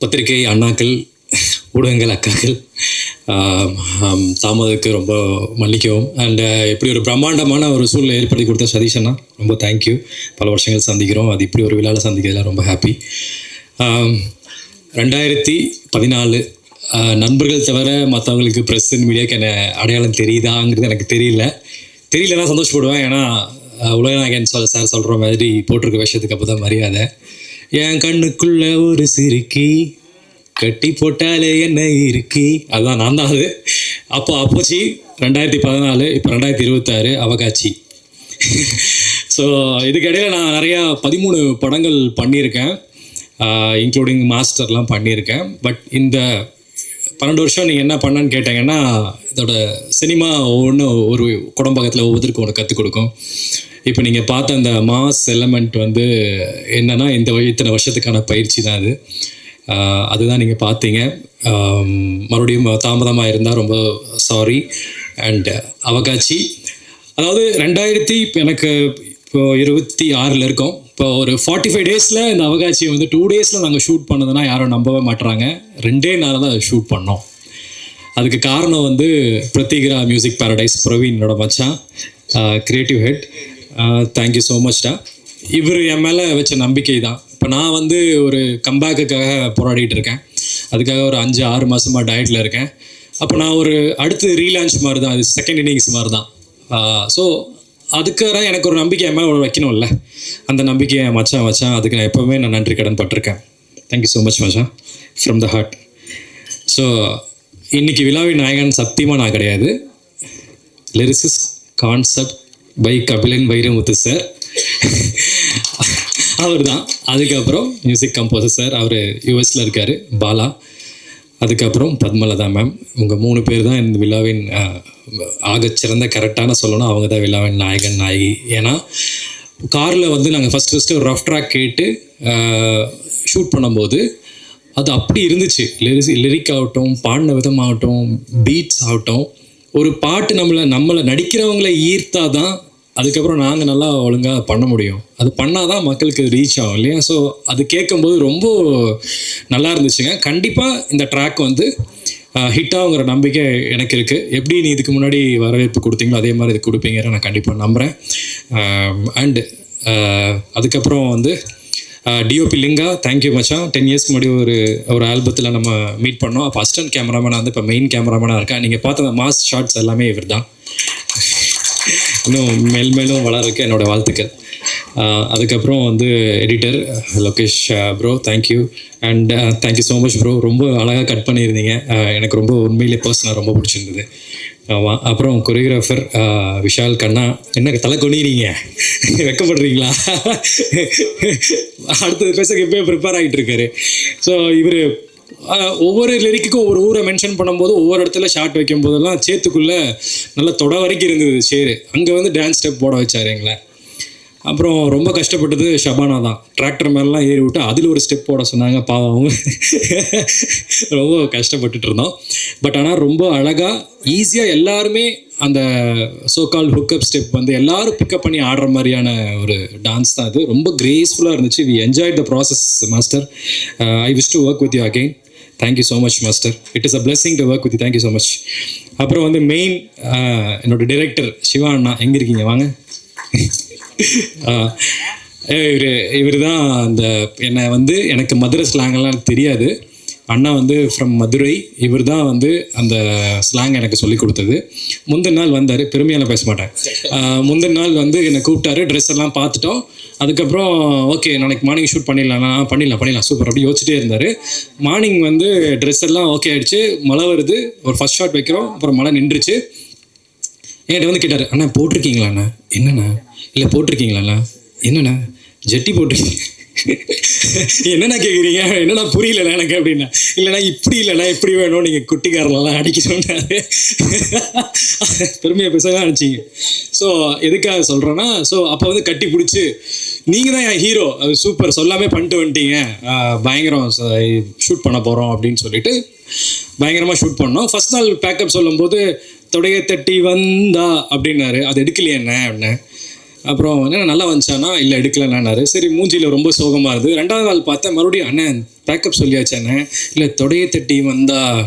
பத்திரிகை அண்ணாக்கள், ஊடகங்கள் அக்காக்கள், தாமதத்துக்கு ரொம்ப மன்னிக்கவும். அண்ட் இப்படி ஒரு பிரம்மாண்டமான ஒரு சூழ்நிலை ஏற்படுத்தி கொடுத்த சதீஷன்னா ரொம்ப தேங்க்யூ. பல வருஷங்கள் சந்திக்கிறோம், அது இப்படி ஒரு விழாவில் சந்திக்கிறதுல ரொம்ப ஹாப்பி. 2014 நண்பர்கள் தவிர மற்றவங்களுக்கு ப்ரெஸ் அண்ட் மீடியாவுக்கு என்ன அடையாளம் தெரியுதாங்கிறது எனக்கு தெரியலன்னா சந்தோஷப்படுவேன். ஏன்னா உலகநாயகன் சார் சொல்கிற மாதிரி போட்டிருக்க விஷயத்துக்கு அப்போ தான் மரியாதை. என் கண்ணுக்குள்ள ஒரு சிறுக்கி கட்டி போட்டாலே என்ன இருக்கி, அதுதான் நான் தான். அது அப்போச்சு 2014, இப்போ 2026 அவகாட்சி. ஸோ இதுக்கிடையில் நான் நிறையா 13 படங்கள் பண்ணியிருக்கேன், இன்க்ளூடிங் மாஸ்டர்லாம் பண்ணியிருக்கேன். பட் இந்த 12 வருஷம் நீங்கள் என்ன பண்ணன்னு கேட்டிங்கன்னா, இதோட சினிமா ஒரு குடம்பகத்தில் ஒவ்வொருத்தருக்கும் ஒன்று கற்றுக் கொடுக்கும். இப்போ நீங்கள் பார்த்த அந்த மாஸ் எலமெண்ட் என்னென்னா இத்தனை வருஷத்துக்கான பயிற்சி தான் அது. அதுதான் நீங்கள் பார்த்தீங்க. மறுபடியும் தாமதமாக இருந்தால் ரொம்ப சாரி. அண்ட் அவகாட்சி அதாவது எனக்கு இப்போ 26 இருக்கோம். இப்போ ஒரு 45 டேஸில் இந்த அவகாட்சியை 2 டேஸில் நாங்கள் ஷூட் பண்ணதுன்னா யாரும் நம்பவே மாட்டுறாங்க. 2 நாள் தான் ஷூட் பண்ணோம். அதுக்கு காரணம் பிரத்திகிரா மியூசிக் பேரடைஸ் பிரவீனோட மச்சான், கிரியேட்டிவ் ஹெட். தேங்க்யூ ஸோ மச்டா. இவர் என் மேலே வச்ச நம்பிக்கை தான். இப்போ நான் ஒரு கம்பேக்குக்காக போராடிட்டு இருக்கேன். அதுக்காக ஒரு 5-6 மாதமாக டயட்டில் இருக்கேன். அப்போ நான் அடுத்து ரீலான்ச் மாதிரி தான், அது செகண்ட் இன்னிங்ஸ் மாதிரி தான். ஸோ அதுக்காக எனக்கு ஒரு நம்பிக்கை என் மேலே வைக்கணும்ல, அந்த நம்பிக்கையை மச்சான் அதுக்கு நான் எப்போவுமே நன்றி கடன் பட்டிருக்கேன். தேங்க்யூ ஸோ மச் மச்சான், ஃப்ரம் த ஹார்ட். ஸோ இன்றைக்கி விழாவின் நாயகன் சத்தியமாக நான் கிடையாது. Lyricist concept by Kabilan Vairamuthu sir, அவர் தான். அதுக்கப்புறம் மியூசிக் கம்போசர் சார், அவர் யூஎஸில் இருக்கார், பாலா. அதுக்கப்புறம் பத்மலதா மேம். உங்கள் 3 பேர் தான் இந்த விழாவின் ஆகச்சிறந்த, கரெக்டான சொல்லணும், அவங்க தான் விழாவின் நாயகன் நாயகி. ஏன்னா காரில் நாங்கள் ஃபஸ்ட்டு ஒரு ரஃப் ட்ராக் கேட்டு ஷூட் பண்ணும்போது அது அப்படி இருந்துச்சு. லிரிக் ஆகட்டும், பாடின விதமாகட்டும், பீட்ஸ் ஆகட்டும், ஒரு பாட்டு நம்மளை நடிக்கிறவங்களை ஈர்த்தா தான் அதுக்கப்புறம் நாங்கள் நல்லா ஒழுங்காக பண்ண முடியும். அது பண்ணால் தான் மக்களுக்கு ரீச் ஆகும் இல்லையா? ஸோ அது கேட்கும்போது ரொம்ப நல்லா இருந்துச்சுங்க. கண்டிப்பாக இந்த ட்ராக் ஹிட் ஆகுங்கிற நம்பிக்கை எனக்கு இருக்குது. எப்படி நீ இதுக்கு முன்னாடி வரவேற்பு கொடுத்தீங்களோ அதே மாதிரி இது கொடுப்பீங்கிற நான் கண்டிப்பாக நம்புகிறேன். அண்டு அதுக்கப்புறம் டிஓபி லிங்கா, தேங்க்யூ மச்சான். 10 இயர்ஸ்க்கு முன்னாடி ஒரு ஆல்பத்தில் நம்ம மீட் பண்ணோம். அப்போ அசிஸ்டன்ட் கேமராமேனாக இப்போ மெயின் கேமராமேனாக இருக்கேன். நீங்கள் பார்த்த அந்த மாஸ் ஷார்ட்ஸ் எல்லாமே இவர் தான். இன்னும் மேலும் வளர்றதுக்கு என்னோடய வாழ்த்துக்கள். அதுக்கப்புறம் editor Lokesh bro, thank you. And thank you so much bro. ரொம்ப அழகாக கட் பண்ணியிருந்தீங்க. எனக்கு ரொம்ப உண்மையிலே பர்சனாக ரொம்ப பிடிச்சிருந்தது. அப்புறம் கொரியோகிராஃபர் விஷால் கண்ணா, என்ன தலை கொணிறீங்க, வெக்கப்படுறீங்களா? அடுத்தது பேச எப்போயும் ப்ரிப்பேர் ஆகிட்டு இருக்காரு. ஸோ இவர் ஒவ்வொரு லிரிக்குக்கும் ஒவ்வொரு ஊரை மென்ஷன் பண்ணும்போது, ஒவ்வொரு இடத்துல ஷார்ட் வைக்கும் போதெல்லாம் சேத்துக்குள்ளே நல்லா தொட வரைக்கும் இருந்தது சேரு. அங்கே டான்ஸ் ஸ்டெப் போட வச்சார் எங்களை. அப்புறம் ரொம்ப கஷ்டப்பட்டது ஷபானா தான். டிராக்டர் மேலாம் ஏறி விட்டு அதில் ஒரு ஸ்டெப் போட சொன்னாங்க. பாவம், அவங்க ரொம்ப கஷ்டப்பட்டுட்டு இருந்தோம். பட் ஆனால் ரொம்ப அழகாக ஈஸியாக எல்லாருமே அந்த சோகால் ஹுக்கப் ஸ்டெப் எல்லாரும் பிக்கப் பண்ணி ஆடுற மாதிரியான ஒரு டான்ஸ் தான் அது. ரொம்ப கிரேஸ்ஃபுல்லாக இருந்துச்சு. We enjoyed the process master. I wish to work with you again. Thank you so much master. It is a blessing to work with you. Thank you so much. அப்புறம் மெயின் என்னோட டிரெக்டர் சிவா அண்ணா, எங்கே இருக்கீங்க வாங்க. இவர் தான் என்னை எனக்கு மதுரை ஸ்லாங்கெல்லாம் தெரியாது. அண்ணா ஃப்ரம் மதுரை. இவர் தான் அந்த ஸ்லாங் எனக்கு சொல்லி கொடுத்தது. முந்தின நாள் வந்தார், பெருமையான பேச மாட்டேன். முந்தின நாள் என்னை கூப்பிட்டாரு, ட்ரெஸ் எல்லாம் பார்த்துட்டோம். அதுக்கப்புறம் ஓகே நாளைக்கு மார்னிங் ஷூட் பண்ணிடலாம் சூப்பர் அப்படி யோசிச்சுட்டே இருந்தார். மார்னிங் ட்ரெஸ் எல்லாம் ஓகே ஆகிடுச்சு. மழை வருது, ஒரு ஃபஸ்ட் ஷாட் வைக்கிறோம். அப்புறம் மழை நின்றுச்சு. என்கிட்ட கேட்டார், அண்ணா போட்டிருக்கீங்களாண்ணா? என்னண்ணா? இல்லை போட்டிருக்கீங்களாண்ணா? என்னண்ணா ஜெட்டி போட்டிருக்கீங்க? என்னண்ணா கேட்குறீங்க? என்னண்ணா புரியலண்ணா எனக்கு அப்படின்னா. இல்லைண்ணா இப்படி இல்லைண்ணா இப்படி வேணும், நீங்கள் குட்டிக்காரெல்லாம் அடிக்கணும்னாரு. பெருமையாக பேச தான் நினச்சிங்க. ஸோ எதுக்காக சொல்கிறேன்னா, ஸோ அப்போ கட்டி பிடிச்சி நீங்கள் தான் என் ஹீரோ, அது சூப்பர் சொல்லாமே பண்ணிட்டு வந்துட்டீங்க, பயங்கரம் ஷூட் பண்ண போகிறோம் அப்படின்னு சொல்லிட்டு பயங்கரமாக ஷூட் பண்ணோம். ஃபஸ்ட் நாள் பேக்கப் சொல்லும்போது தொடைய தட்டி வந்தா அப்படின்னாரு. அது எடுக்கலையே என்ன அப்படின்னேன். அப்புறம் என்ன நல்லா வந்துச்சானா? இல்லை எடுக்கலன்னாரு. சரி மூஞ்சியில் ரொம்ப சோகமாக இருந்தது. 2வது நாள் பார்த்தேன், மறுபடியும் அண்ணன் பேக்கப் சொல்லியாச்சானே, இல்லை தொடையை தட்டி வந்தால்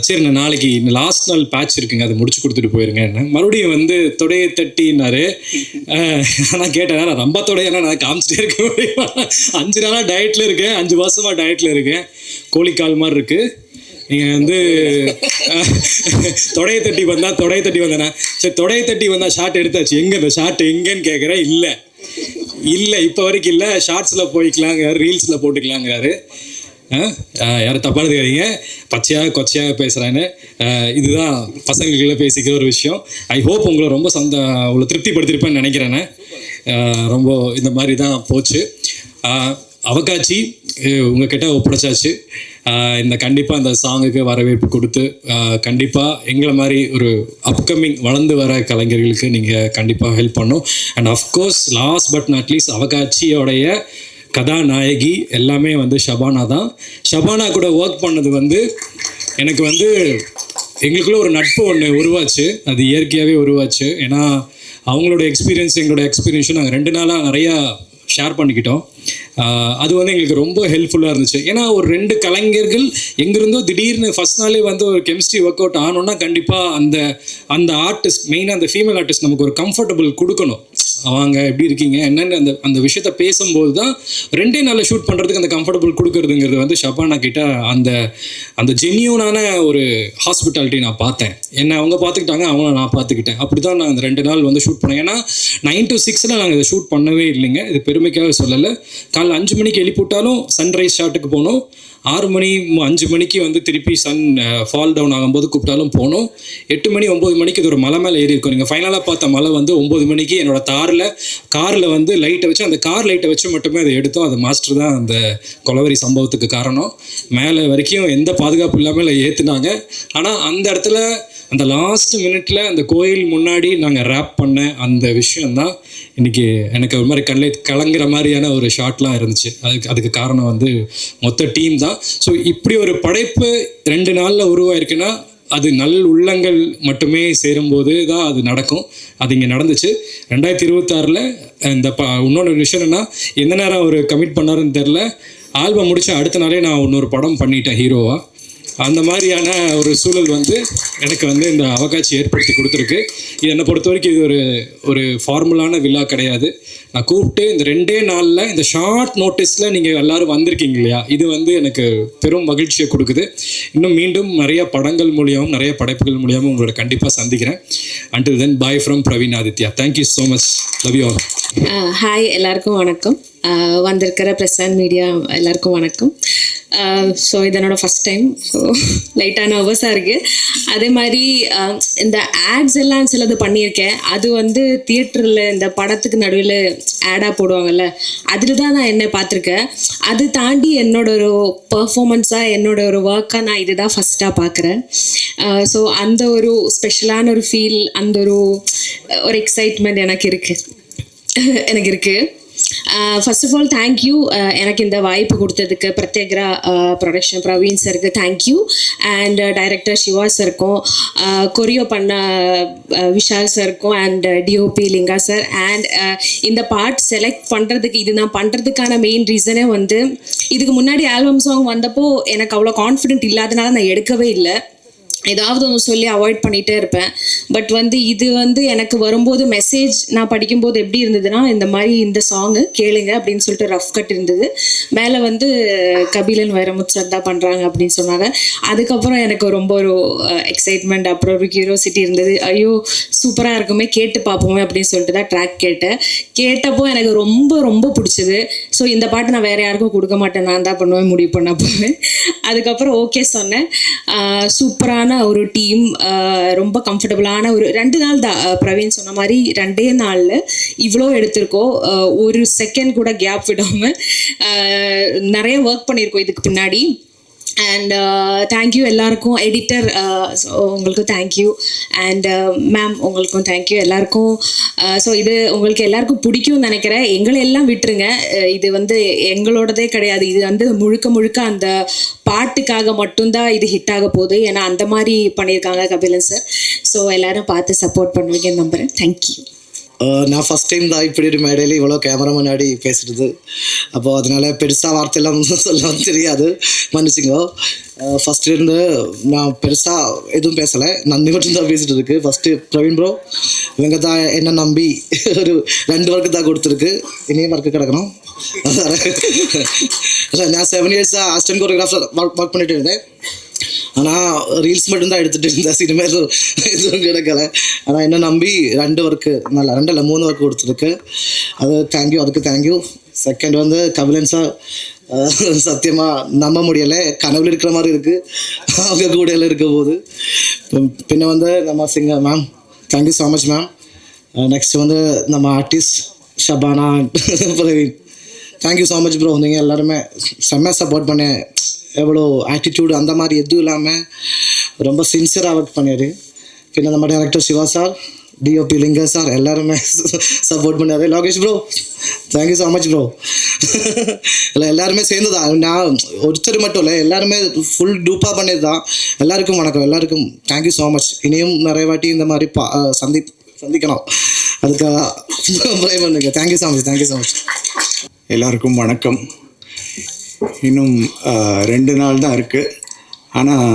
சரி நான் நாளைக்கு லாஸ்ட் நாள் பேட்ச் இருக்குங்க அதை முடிச்சு கொடுத்துட்டு போயிருங்க என்ன மறுபடியும் வந்து தொடையை தட்டினாரு. நான் கேட்டேன் நான் ரொம்ப தொடையெல்லாம் நான் காமிச்சிட்டே இருக்க முடியுமா, 5 நாளாக டயட்டில் இருக்கேன், 5 மாதமாக டயட்டில் இருக்கேன், கோழிக்கால் மாதிரி இருக்குது, நீங்கள் வந்து தொடையை தட்டி வந்தேன்னா சரி தொடையை தட்டி வந்தால் ஷார்ட் எடுத்தாச்சு, எங்கே இந்த ஷார்ட் எங்கேன்னு கேட்குறேன். இல்லை இப்போ வரைக்கும் இல்லை, ஷார்ட்ஸில் போய்க்கலாங்க, ரீல்ஸில் போட்டுக்கலாங்கிறாரு. யாரும் தப்பானது கிடையாது, பச்சையாக கொச்சையாக பேசுகிறான்னு. இதுதான் பசங்களுக்குள்ள பேசிக்கிற ஒரு விஷயம். ஐ ஹோப் உங்களை ரொம்ப உங்களை திருப்திப்படுத்திருப்பேன்னு நினைக்கிறேன்னு. ரொம்ப இந்த மாதிரி தான் போச்சு. அவகாட்சி உங்ககிட்ட ஒப்படைச்சாச்சு. இந்த கண்டிப்பாக அந்த சாங்குக்கு வரவேற்பு கொடுத்து கண்டிப்பாக எங்களை மாதிரி ஒரு அப்கமிங் வளர்ந்து வர கலைஞர்களுக்கு நீங்கள் கண்டிப்பாக ஹெல்ப் பண்ணும். And of course last but not least அவகாட்சியோடைய கதாநாயகி எல்லாமே வந்து ஷபானா தான். ஷபானா கூட ஒர்க் பண்ணது வந்து எனக்கு வந்து எங்களுக்குள்ள ஒரு நட்பு ஒன்று உருவாச்சு, அது இயற்கையாகவே உருவாச்சு. ஏன்னா அவங்களோட எக்ஸ்பீரியன்ஸ் எங்களோட எக்ஸ்பீரியன்ஸும் நாங்கள் 2 நாளாக நிறையா ஷேர் பண்ணிக்கிட்டோம். அது வந்து எங்களுக்கு ரொம்ப ஹெல்ப்ஃபுல்லாக இருந்துச்சு. ஏன்னா ஒரு 2 கலைஞர்கள் எங்கிருந்தோ திடீர்னு ஃபஸ்ட் நாளே வந்து ஒரு கெமிஸ்ட்ரி ஒர்க் அவுட் ஆனோன்னா கண்டிப்பாக அந்த ஆர்டிஸ்ட், மெயினாக அந்த ஃபீமேல் ஆர்டிஸ்ட் நமக்கு ஒரு கம்ஃபர்டபுள் கொடுக்கணும். அவங்க எப்படி இருக்கீங்க என்னென்னு அந்த விஷயத்த பேசும்போது தான் 2 நாளில் ஷூட் பண்ணுறதுக்கு அந்த கம்ஃபர்டபுள் கொடுக்குறதுங்கிறது வந்து ஷபானா கிட்ட அந்த ஜென்யூனான ஒரு ஹாஸ்பிட்டாலிட்டி நான் பார்த்தேன். என்னை அவங்க பார்த்துக்கிட்டாங்க, அவங்கள நான் பார்த்துக்கிட்டேன். அப்படி தான் நான் அந்த 2 நாள் வந்து ஷூட் பண்ணேன். ஏன்னா 9 to 6 நாங்கள் இதை ஷூட் பண்ணவே இல்லைங்க, இது பெருமைக்காக சொல்லலை. காலைல 5 மணிக்கு எழுப்பிவிட்டாலும் சன்ரைஸ் ஷாட்டுக்கு போகணும், 6 மணி 5 மணிக்கு வந்து திருப்பி சன் ஃபால் டவுன் ஆகும்போது கூப்பிட்டாலும் போகணும், 8 மணி 9 மணிக்கு இது ஒரு மலை மேலே ஏறி இருக்கும். நீங்கள் ஃபைனலாக பார்த்த மலை வந்து 9 மணிக்கு என்னோட காரில் வந்து லைட்டை வச்சு, அந்த கார் லைட்டை வச்சு மட்டுமே அதை எடுத்தோம். அது மாஸ்டர் தான் அந்த கொலவெறி சம்பவத்துக்கு காரணம். மேலே வரைக்கும் எந்த பாதுகாப்பு இல்லாமல் ஏற்றுனாங்க. ஆனால் அந்த இடத்துல அந்த லாஸ்ட் மினிட்ல அந்த கோயில் முன்னாடி நாங்கள் ரேப் பண்ண அந்த விஷயந்தான் இன்றைக்கி எனக்கு ஒரு மாதிரி கலங்குற மாதிரியான ஒரு ஷாட்லாம் இருந்துச்சு. அதுக்கு காரணம் வந்து மொத்த டீம் தான். ஸோ இப்படி ஒரு படைப்பு 2 நாளில் உருவாயிருக்குன்னா அது உள்ளங்கள் மட்டுமே சேரும்போது தான் அது நடக்கும். அது இங்கே நடந்துச்சு. 2026 இந்த இன்னொன்று விஷயம் என்னென்னா, எந்த நேரம் அவர் கமிட் பண்ணாருன்னு தெரில, ஆல்பம் முடிச்ச அடுத்த நாளே நான் இன்னொரு படம் பண்ணிட்டேன் ஹீரோவாக. அந்த மாதிரியான ஒரு சூழல் வந்து எனக்கு வந்து இந்த அவகாட்சி ஏற்படுத்தி கொடுத்துருக்கு. இது என்னை பொறுத்த வரைக்கும் இது ஒரு ஃபார்முலான விழா கிடையாது. நான் கூப்பிட்டு இந்த 2 நாளில் இந்த ஷார்ட் நோட்டீஸில் நீங்கள் எல்லோரும் வந்திருக்கீங்க இல்லையா, இது வந்து எனக்கு பெரும் மகிழ்ச்சியை கொடுக்குது. இன்னும் மீண்டும் நிறைய படங்கள் மூலியமும் நிறைய படைப்புகள் மூலியமும் உங்களோட கண்டிப்பாக சந்திக்கிறேன். Until then, bye from Praveen Aditya. Thank you so much. Love you all. Hi, எல்லாருக்கும் வணக்கம். வந்திருக்கிற ப்ரெஸ் அண்ட் மீடியா எல்லாருக்கும் வணக்கம். ஸோ இது என்னோடய ஃபஸ்ட் டைம், ஸோ லைட்டாக நர்வஸாக இருக்குது. அதே மாதிரி இந்த ஆட்ஸ் எல்லாம் சிலது பண்ணியிருக்கேன். அது வந்து தியேட்டரில் இந்த படத்துக்கு நடுவில் ஆடாக போடுவாங்கல்ல, அதில் தான் நான் என்ன பார்த்துருக்கேன். அது தாண்டி என்னோட ஒரு பர்ஃபார்மன்ஸாக, என்னோட ஒரு ஒர்க்காக நான் இதுதான் ஃபஸ்ட்டாக பார்க்குறேன். ஸோ அந்த ஒரு ஸ்பெஷலான ஒரு ஃபீல், அந்த ஒரு எக்ஸைட்மெண்ட் எனக்கு இருக்குது. ஃபர்ஸ்ட் ஆஃப் ஆல் தேங்க்யூ, எனக்கு இந்த வாய்ப்பு கொடுத்ததுக்கு பிரத்யேகரா ப்ரொடக்ஷன் பிரவீன் சருக்கு தேங்க்யூ, அண்ட் டைரக்டர் சிவா சருக்கும், கொரியோ பண்ண விஷால் சருக்கும், and DOP Linga sir. And இந்த பார்ட் செலக்ட் பண்ணுறதுக்கு, இது நான் பண்ணுறதுக்கான மெயின் ரீசனே வந்து, இதுக்கு முன்னாடி ஆல்பம் சாங் வந்தப்போ எனக்கு அவ்வளோ கான்ஃபிடென்ட் இல்லாதனால நான் எடுக்கவே இல்லை. ஏதாவது ஒன்று சொல்லி அவாய்ட் பண்ணிகிட்டே இருப்பேன். பட் வந்து இது வந்து எனக்கு வரும்போது மெசேஜ் நான் படிக்கும்போது எப்படி இருந்ததுன்னா, இந்த மாதிரி இந்த சாங்கு கேளுங்க அப்படின்னு சொல்லிட்டு ரஃப் கட் இருந்தது. மேலே வந்து கபிலன் வைரமுத்து சார் தான் பண்ணுறாங்க அப்படின்னு சொன்னாங்க. அதுக்கப்புறம் எனக்கு ரொம்ப ஒரு எக்ஸைட்மெண்ட், அப்புறம் ஒரு கியூரியாசிட்டி இருந்தது. ஐயோ சூப்பராக இருக்குமே, கேட்டு பார்ப்போமே அப்படின்னு சொல்லிட்டு தான் ட்ராக் கேட்டப்போ எனக்கு ரொம்ப ரொம்ப பிடிச்சது. ஸோ இந்த பாட்டு நான் வேறு யாருக்கும் கொடுக்க மாட்டேன், நான் தான் பண்ணுவேன், முடிவு பண்ண போவேன். அதுக்கப்புறம் ஓகே சொன்னேன். சூப்பரான ஒரு டீம், ரொம்ப கம்ஃபர்டபுளான ஒரு 2 நாள் தான். பிரவீன் சொன்ன மாதிரி 2 நாளில் இவ்வளோ எடுத்திருக்கோம். ஒரு செகண்ட் கூட கேப் விடாமல் நிறைய ஒர்க் பண்ணியிருக்கோம் இதுக்கு பின்னாடி. அண்ட் தேங்க்யூ எல்லாருக்கும். எடிட்டர் உங்களுக்கும் தேங்க்யூ, அண்ட் மேம் உங்களுக்கும் தேங்க்யூ எல்லாருக்கும். ஸோ இது உங்களுக்கு எல்லாருக்கும் பிடிக்கும்னு நினைக்கிறேன். எங்களை எல்லாம் விட்டுருங்க, இது வந்து எங்களோடதே கிடையாது. இது வந்து முழுக்க அந்த பாட்டுக்காக மட்டும்தான் இது ஹிட் ஆக போகுது. ஏன்னா அந்த மாதிரி பண்ணியிருக்காங்க கபிலன் சார். ஸோ எல்லோரும் பார்த்து சப்போர்ட் பண்ணுவீங்கன்னு நம்புகிறேன். தேங்க்யூ. நான் ஃபஸ்ட் டைம் தான் இப்படி ஒரு மேடையில் இவ்வளோ கேமரா முன்னாடி பேசுகிறது. அப்போது அதனால் பெருசாக வார்த்தையெல்லாம் சொல்ல தெரியாது, மன்னிச்சிங்கோ. ஃபஸ்ட்டு இருந்து நான் பெருசாக எதுவும் பேசலை, நன்றி மட்டும் தான் பேசிகிட்டு இருக்கு. ஃபஸ்ட்டு பிரவீன் ப்ரோ இவங்க தான் என்ன நம்பி ஒரு 2 ஒர்க்கு தான் கொடுத்துருக்கு, இனியும் ஒர்க்கு கிடக்கணும். இல்லை, நான் 7 இயர்ஸாக அசிஸ்டன்ட் கோரியோகிராஃபர் ஒர்க் பண்ணிட்டு இருந்தேன். ஆனால் ரீல்ஸ் மட்டும்தான் எடுத்துகிட்டு இருந்தேன், சினிமா எதுவும் கிடைக்கல. ஆனால் என்ன நம்பி 2 ஒர்க்கு, நல்லா 2 இல்லை 3 ஒர்க்கு கொடுத்துருக்கு. அது தேங்க்யூ, அதுக்கு தேங்க்யூ. செகண்ட் வந்து கபிலன் சார், சத்தியமாக நம்ப முடியலை, கனவுல இருக்கிற மாதிரி இருக்குது அவங்க கூட எல்லாம் இருக்க போது. பின்ன வந்து நம்ம singer ma'am, thank you so much ma'am. Next வந்து நம்ம artist Shabana, Praveen, thank you so much bro. நீங்கள் எல்லாருமே செம்ம சப்போர்ட் பண்ண, எவ்வளோ ஆட்டிடியூடு அந்த மாதிரி எதுவும் இல்லாமல் ரொம்ப சின்சியராக ஒர்க் பண்ணிடு. பின்ன நம்ம டைரக்டர் சிவா சார், டிஓபி லிங்கர் சார் எல்லாருமே சப்போர்ட் பண்ணாரு. Lokesh bro, thank you so much bro. இல்லை, எல்லாருமே சேர்ந்து தான், நான் ஒருத்தர் மட்டும் இல்லை, எல்லாருமே ஃபுல் டூப்பாக பண்ணது தான். எல்லாருக்கும் வணக்கம், எல்லாருக்கும் தேங்க்யூ ஸோ மச். இனியும் நிறைய வாட்டி இந்த மாதிரி சந்திக்கணும், அதுக்காக ப்ரே பண்ணுங்க. Thank you so much, thank you so much. எல்லாருக்கும் வணக்கம். இன்னும் 2 நாள் தான் இருக்குது, ஆனால்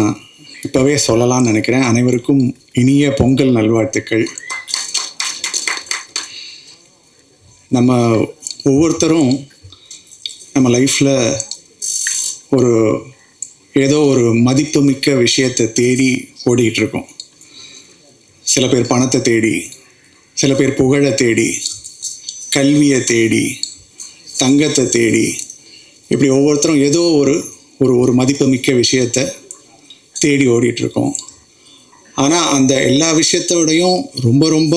இப்போவே சொல்லலாம்னு நினைக்கிறேன். அனைவருக்கும் இனிய பொங்கல் நல்வாழ்த்துக்கள். நம்ம ஒவ்வொருத்தரும் நம்ம லைஃப்பில் ஏதோ ஒரு மதிப்புமிக்க விஷயத்தை தேடி ஓடிக்கிட்டு இருக்கோம். சில பேர் பணத்தை தேடி, சில பேர் புகழை தேடி, கல்வியை தேடி, தங்கத்தை தேடி, இப்படி ஒவ்வொருத்தரும் ஏதோ ஒரு மதிப்புமிக்க விஷயத்தை தேடி ஓடிட்டுருக்கோம். ஆனால் அந்த எல்லா விஷயத்தோடையும் ரொம்ப ரொம்ப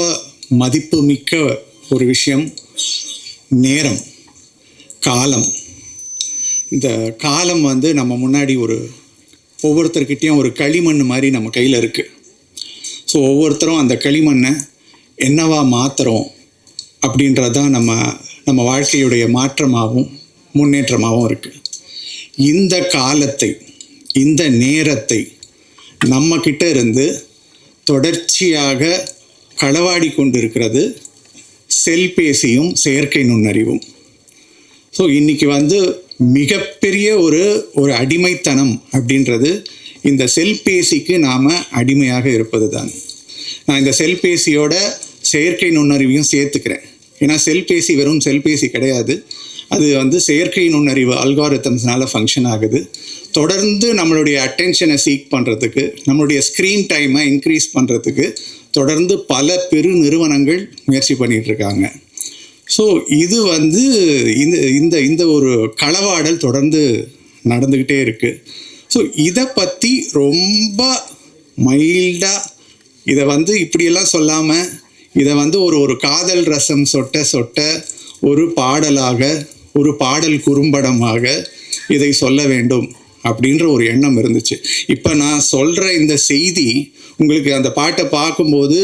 மதிப்புமிக்க ஒரு விஷயம் நேரம், காலம். இந்த காலம் வந்து நம்ம முன்னாடி ஒவ்வொருத்தர்கிட்டையும் ஒரு களிமண் மாதிரி நம்ம கையில் இருக்குது. ஸோ ஒவ்வொருத்தரும் அந்த களிமண்ணை என்னவா மாற்றுறோம் அப்படின்றது தான் நம்ம வாழ்க்கையுடைய மாற்றமாகவும் முன்னேற்றமாகவும் இருக்குது. இந்த காலத்தை, இந்த நேரத்தை நம்மக்கிட்ட இருந்து தொடர்ச்சியாக களவாடி கொண்டு இருக்கிறது செல்பேசியும் செயற்கை நுண்ணறிவும். ஸோ இன்றைக்கி வந்து மிகப்பெரிய ஒரு அடிமைத்தனம் அப்படின்றது இந்த செல்பேசிக்கு நாம் அடிமையாக இருப்பது தான். நான் இந்த செல்பேசியோட செயற்கை நுண்ணறிவையும் சேர்த்துக்கிறேன். ஏன்னா செல்பேசி வெறும் செல்பேசி கிடையாது, அது வந்து செயற்கை நுண்ணறிவு அல்காரிதம்ஸ்னால ஃபங்க்ஷன் ஆகுது. தொடர்ந்து நம்மளுடைய அட்டென்ஷனை சீக் பண்ணுறதுக்கு, நம்மளுடைய ஸ்க்ரீன் டைமை இன்க்ரீஸ் பண்ணுறதுக்கு தொடர்ந்து பல பெரு நிறுவனங்கள் முயற்சி பண்ணிகிட்ருக்காங்க. ஸோ இது வந்து இந்த ஒரு களவாடல் தொடர்ந்து நடந்துக்கிட்டே இருக்குது. ஸோ இதை பற்றி ரொம்ப மைல்டாக, இதை வந்து இப்படியெல்லாம் சொல்லாமல், இதை வந்து ஒரு காதல் ரசம் சொட்ட ஒரு பாடலாக, ஒரு பாடல் குறும்படமாக இதை சொல்ல வேண்டும் அப்படின்ற ஒரு எண்ணம் இருந்துச்சு. இப்போ நான் சொல்கிற இந்த செய்தி உங்களுக்கு அந்த பாட்டை பார்க்கும்போது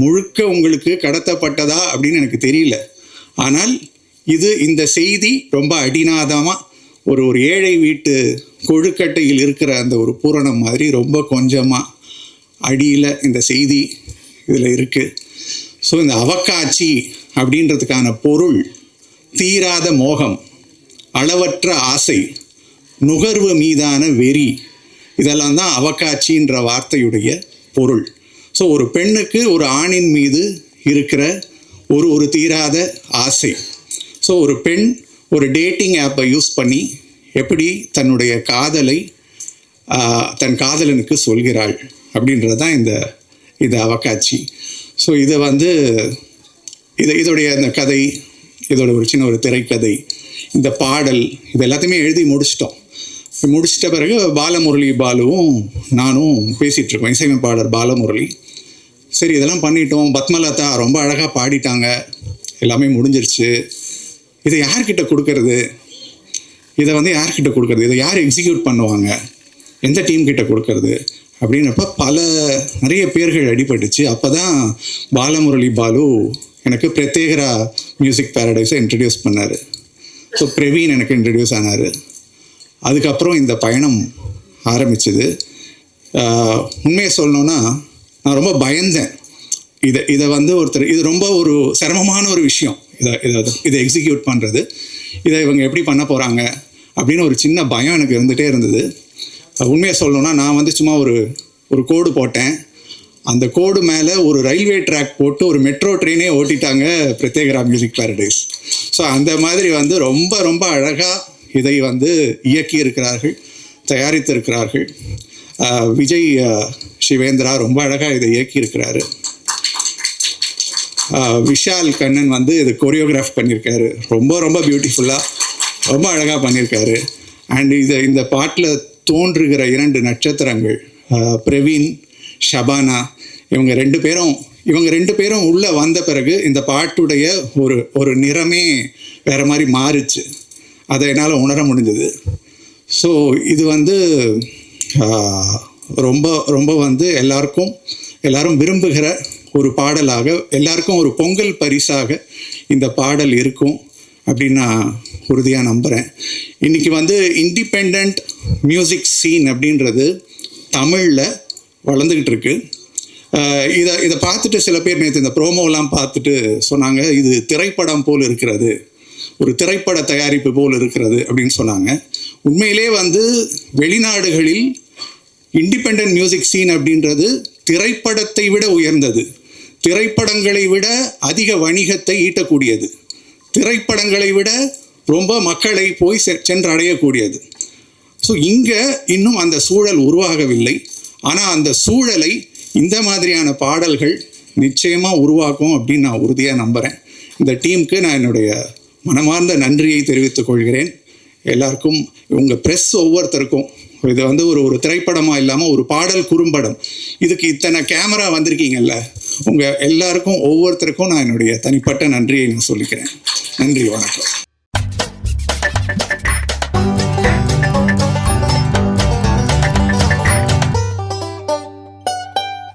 முழுக்க உங்களுக்கு கடத்தப்பட்டதா அப்படின்னு எனக்கு தெரியல. ஆனால் இந்த செய்தி ரொம்ப அடிநாதமாக ஒரு ஏழை வீட்டு கொழுக்கட்டையில் இருக்கிற அந்த ஒரு பூரணம் மாதிரி ரொம்ப கொஞ்சமாக அடியில் இந்த செய்தி இதில் இருக்குது. ஸோ இந்த அவக்காட்சி அப்படின்றதுக்கான பொருள் தீராத மோகம், அளவற்ற ஆசை, நுகர்வு மீதான வெறி, இதெல்லாம் தான் அவக்காட்சின்ற வார்த்தையுடைய பொருள். ஸோ ஒரு பெண்ணுக்கு ஒரு ஆணின் மீது இருக்கிற ஒரு தீராத ஆசை. ஸோ ஒரு பெண் ஒரு டேட்டிங் ஆப்பை யூஸ் பண்ணி எப்படி தன்னுடைய காதலை தன் காதலனுக்கு சொல்கிறாள் அப்படின்றது தான் இந்த அவக்காட்சி. ஸோ இதை வந்து இதோடைய அந்த கதை, இதோட ஒரு சின்ன ஒரு திரைக்கதை, இந்த பாடல், இது எல்லாத்தையுமே எழுதி முடிச்சிட்ட பிறகு பாலமுரளி பாலுவும் நானும் பேசிகிட்ருக்கோம், இசையமைப்பாளர் பாலமுரளி. சரி, இதெல்லாம் பண்ணிட்டோம், பத்மலதா ரொம்ப அழகாக பாடிட்டாங்க, எல்லாமே முடிஞ்சிருச்சு, இதை யார்கிட்ட கொடுக்கறது, இதை வந்து யார்கிட்ட கொடுக்கறது, இதை யார் எக்ஸிக்யூட் பண்ணுவாங்க, எந்த டீம்கிட்ட கொடுக்கறது அப்படின்னப்ப நிறைய பேர்கள் அடிபட்டுச்சு. அப்போ தான் பாலமுரளி பாலு எனக்கு பிரத்யேகரா மியூசிக் பேரடைஸை இன்ட்ரடியூஸ் பண்ணார். ஸோ பிரவீன் எனக்கு இன்ட்ரடியூஸ் ஆனார். அதுக்கப்புறம் இந்த பயணம் ஆரம்பிச்சுது. உண்மையை சொல்லணுன்னா நான் ரொம்ப பயந்தேன். இதை வந்து ஒருத்தர், இது ரொம்ப ஒரு சிரமமான ஒரு விஷயம், இதை எக்ஸிக்யூட் பண்ணுறது. இதை இவங்க எப்படி பண்ண போகிறாங்க அப்படின்னு ஒரு சின்ன பயம் எனக்கு இருந்துகிட்டே இருந்தது. உண்மையை சொல்லணும்னா நான் வந்து சும்மா ஒரு கோடு போட்டேன். அந்த கோடு மேலே ஒரு ரயில்வே ட்ராக் போட்டு ஒரு மெட்ரோ ட்ரெயினே ஓட்டிட்டாங்க பிரத்யேகரா மியூசிக் பேரடைஸ். ஸோ அந்த மாதிரி வந்து ரொம்ப ரொம்ப அழகாக இதை வந்து இயக்கியிருக்கிறார்கள், தயாரித்திருக்கிறார்கள். விஜய் சிவேந்திரா ரொம்ப அழகாக இதை இயக்கியிருக்கிறாரு. விஷால் கண்ணன் வந்து இது கொரியோகிராஃப் பண்ணியிருக்காரு, ரொம்ப ரொம்ப பியூட்டிஃபுல்லாக, ரொம்ப அழகாக பண்ணியிருக்காரு. அண்ட் இந்த பாட்டில் தோன்றுகிற 2 நட்சத்திரங்கள், பிரவீன், ஷபானா, இவங்க ரெண்டு பேரும் உள்ளே வந்த பிறகு இந்த பாட்டுடைய ஒரு நிறமே வேறு மாதிரி மாறுச்சு. அதை என்னால் உணர முடிஞ்சது. ஸோ இது வந்து ரொம்ப ரொம்ப வந்து எல்லாரும் விரும்புகிற ஒரு பாடலாக, எல்லாருக்கும் ஒரு பொங்கல் பரிசாக இந்த பாடல் இருக்கும் அப்படின்னு நான் உறுதியாக நம்புகிறேன். இன்றைக்கி வந்து இண்டிபெண்ட் மியூசிக் சீன் அப்படின்றது தமிழில் வளர்ந்துக்கிட்டு இருக்கு. இதை பார்த்துட்டு சில பேர் நேற்று இந்த ப்ரோமோலாம் பார்த்துட்டு சொன்னாங்க, இது திரைப்படம் போல் இருக்கிறது, ஒரு திரைப்பட தயாரிப்பு போல் இருக்கிறது அப்படின்னு சொன்னாங்க. உண்மையிலே வந்து வெளிநாடுகளில் இண்டிபெண்ட் மியூசிக் சீன் அப்படின்றது திரைப்படத்தை விட உயர்ந்தது, திரைப்படங்களை விட அதிக வணிகத்தை ஈட்டக்கூடியது, திரைப்படங்களை விட ரொம்ப மக்களை போய் சென்றடையக்கூடியது. ஸோ இங்கே இன்னும் அந்த சூழல் உருவாகவில்லை. ஆனால் அந்த சூழலை இந்த மாதிரியான பாடல்கள் நிச்சயமாக உருவாக்கும் அப்படின்னு நான் உறுதியாக நம்புகிறேன். இந்த டீமுக்கு நான் என்னுடைய மனமார்ந்த நன்றியை தெரிவித்துக் கொள்கிறேன். எல்லாருக்கும், உங்கள் ப்ரெஸ் ஒவ்வொருத்தருக்கும், இது வந்து ஒரு திரைப்படமாக இல்லாமல் ஒரு பாடல் குறும்படம், இதுக்கு இத்தனை கேமரா வந்திருக்கீங்கல்ல, உங்கள் எல்லாருக்கும் ஒவ்வொருத்தருக்கும் நான் என்னுடைய தனிப்பட்ட நன்றியை நான் சொல்லிக்கிறேன். நன்றி, வணக்கம்.